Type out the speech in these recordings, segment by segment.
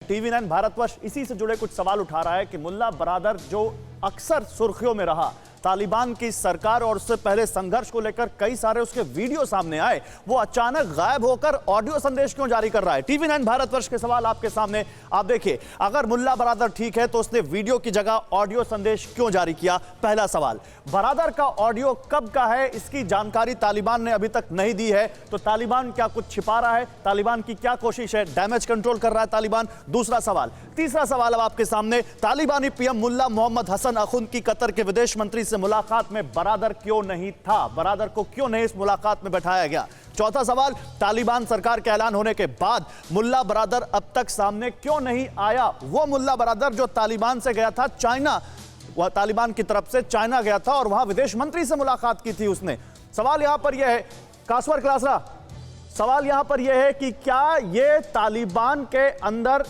TV9 Bharatvarsh इसी से जुड़े कुछ सवाल उठा रहा है कि मुल्ला बरादर जो अक्सर सुर्खियों में रहा, तालिबान की सरकार और उससे पहले संघर्ष को लेकर कई सारे उसके वीडियो सामने आए, वो अचानक गायब होकर ऑडियो संदेश क्यों जारी कर रहा है। टीवी9 भारतवर्ष के सवाल आपके सामने। आप देखिए, अगर मुल्ला बरादर ठीक है तो उसने वीडियो की जगह ऑडियो संदेश क्यों जारी किया। पहला सवाल, बरादर का ऑडियो कब का है, इसकी जानकारी तालिबान ने अभी तक नहीं दी है। तो तालिबान क्या कुछ छिपा रहा है? तालिबान की क्या कोशिश है? डैमेज कंट्रोल कर रहा है तालिबान? दूसरा सवाल। तीसरा सवाल अब आपके सामने, तालिबानी पीएम मुल्ला मोहम्मद हसन अखुंद की कतर के विदेश मंत्री से मुलाकात में बरादर क्यों नहीं था? बरादर को क्यों नहीं इस मुलाकात में बैठाया गया? चौथा सवाल, तालिबान सरकार के ऐलान होने के बाद मुल्ला बरादर अब तक सामने क्यों नहीं आया? वो मुल्ला बरादर जो तालिबान से गया था चाइना, वह तालिबान की तरफ से चाइना गया था और वहां विदेश मंत्री से मुलाकात की थी उसने। सवाल यहां पर यह है, कासवर क्लासरा, सवाल यहां पर यह है कि क्या यह तालिबान के अंदर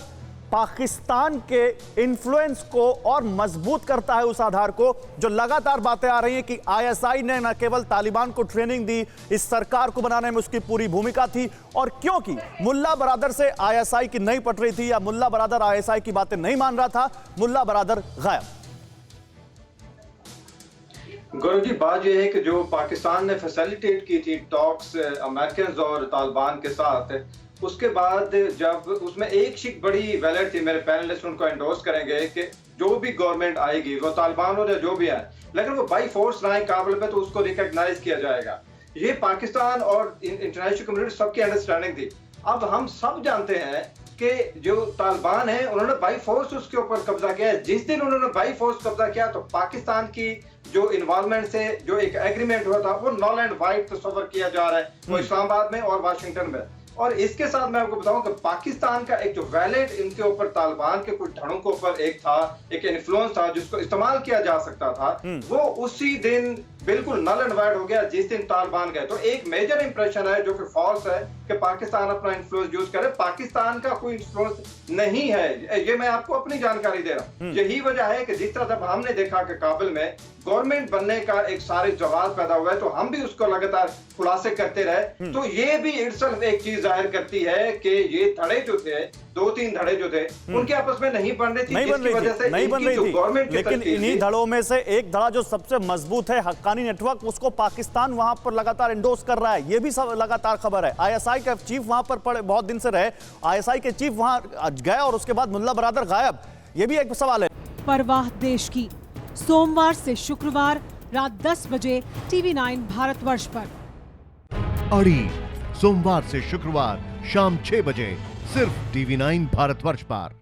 पाकिस्तान के इन्फ्लुएंस को और मजबूत करता है, उस आधार को जो लगातार बातें आ रही हैं कि आईएसआई ने न केवल तालिबान को ट्रेनिंग दी, इस सरकार को बनाने में उसकी पूरी भूमिका थी। और क्योंकि मुल्ला बरादर से आईएसआई की नहीं पट रही थी या मुल्ला बरादर आईएसआई की बातें नहीं मान रहा था, मुल्ला बरादर गायब। गौरव जी, बात यह है कि जो पाकिस्तान ने फैसिलिटेट की थी टॉक्स अमेरिकन और तालिबान के साथ, उसके बाद जब उसमें एक शिक बड़ी वैलिड थी, मेरे पैनलिस्ट उनको एंडोर्स करेंगे कि जो भी गवर्नमेंट आएगी, वो तालिबान हो या जो भी आए, लेकिन वो बाई फोर्स ना आए काबुल पे, तो उसको रिकॉग्नाइज किया जाएगा। ये पाकिस्तान और इंटरनेशनल कम्युनिटी सबकी अंडरस्टैंडिंग थी। अब हम सब जानते हैं कि जो तालिबान है उन्होंने बाई फोर्स उसके ऊपर कब्जा किया है। जिस दिन उन्होंने बाई फोर्स कब्जा किया तो पाकिस्तान की जो इन्वॉल्वमेंट से जो एक एग्रीमेंट हुआ था वो नॉल एंड वाइट तस्वर किया जा रहा है, वो इस्लामाबाद में और वाशिंगटन में। और इसके साथ मैं आपको बताऊं कि पाकिस्तान का एक जो वैलिड इनके ऊपर तालिबान के कुछ धड़ों के ऊपर एक था, एक इन्फ्लुएंस था जिसको इस्तेमाल किया जा सकता था, वो उसी दिन बिल्कुल नल एंड वाइड हो गया जिस दिन तालिबान गए। तो एक मेजर इंप्रेशन है जो कि फॉल्स है कि पाकिस्तान अपना इन्फ्लुएंस यूज करे। पाकिस्तान का कोई इन्फ्लुएंस नहीं है, ये मैं आपको अपनी जानकारी दे रहा हूँ। यही वजह है कि जिस तरह जब हमने देखा कि काबुल में गवर्नमेंट बनने का एक सारे जवाब पैदा हुआ है, तो हम भी उसको लगातार खुलासे करते रहे। तो ये भी इटसेल्फ एक चीज जाहिर करती है कि ये धड़े जो थे, दो तीन धड़े जो थे, उनके आपस में नहीं बन रही थी, जिसकी वजह से नहीं बन रही थी। गवर्नमेंट, लेकिन इन्हीं धड़ों में से एक धड़ा जो सबसे मजबूत है, हक्कानी नेटवर्क, उसको पाकिस्तान वहां पर लगातार एंडोर्स कर रहा है। ये भी सब लगातार खबर है। आईएसआई का चीफ वहां पर बहुत दिन से रहे, आईएसआई के चीफ वहां गए और उसके बाद मुल्ला बरादर गायब। ये भी एक सवाल है। परवाह देश की, सोमवार से शुक्रवार रात 10 बजे टीवी9 भारतवर्ष पर। अड़ी सोमवार से शुक्रवार शाम 6 बजे सिर्फ टीवी9 भारतवर्ष पर।